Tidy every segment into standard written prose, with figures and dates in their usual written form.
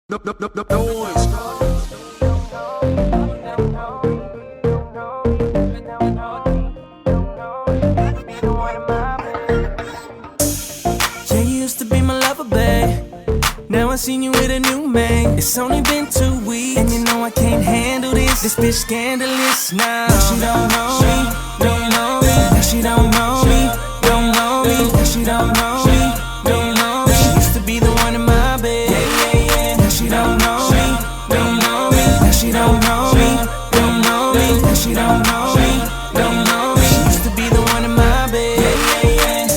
Noiz. Yeah, you used to be my lover, babe. Now I seen you with a new man. It's only been 2 weeks, and you know I can't handle this. This bitch scandalous now. She don't know me, don't know me. Now she don't know me, don't know me. Now she don't know me, don't know me. She used to be the one in my bed. Yeah, yeah, yeah. Now she don't know me, don't know me. Now she don't know me, don't know me. Now she don't know me, don't know me. She used to be the one in my bed. Yeah, yeah, yeah.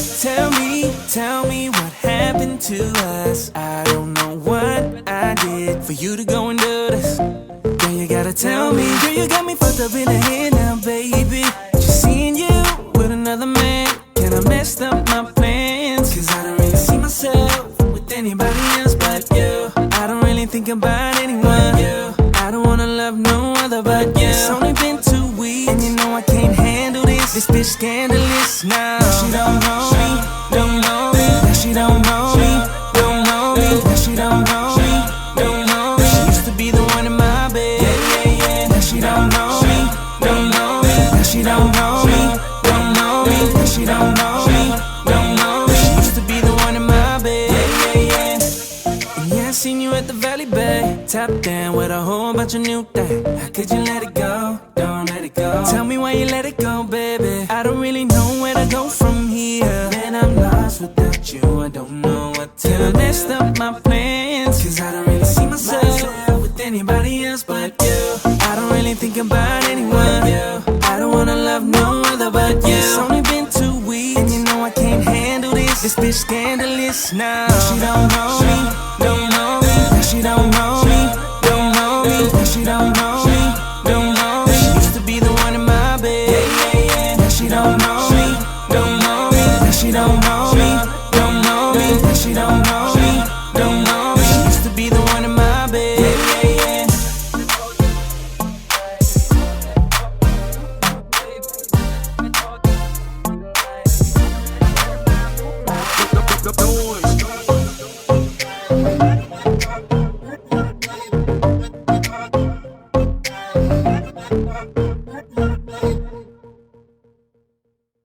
Tell me what happened to us. I don't know what I did for you to go and do this. Girl, you gotta tell me. Girl, you got me fucked up in the head now, baby. Just seeing you with another man, and I messed up my plans. Cause I don't really see myself with anybody else but you. I don't really think about anyone. I don't wanna love no other but you. It's only been 2 weeks, and you know I can't handle this. This bitch scandalous now. She don't know me, don't know me. Now she don't know me, don't know me. Now she don't know me, don't know me. She used to be the one in my bed. Yeah, yeah, yeah. Now she don't know me, don't know me. Now she don't know me, don't know me. Now she don't know me, don't know me. She used to be the one in my bed. Yeah, yeah, yeah. And yeah, I seen you at the Valley Bay, top down with a whole bunch of new things. How could you let it go? Don't let it go. Tell me why you let it go, baby. I don't really know where to go from here. Man, I'm lost without you. I don't know what to do. I messed up my plans, cause I don't really see myself with anybody else but you. I don't really think about anyone. I don't wanna love no other but you. It's only been 2 weeks, and you know I can't handle this. This bitch scandalous now. She don't know me,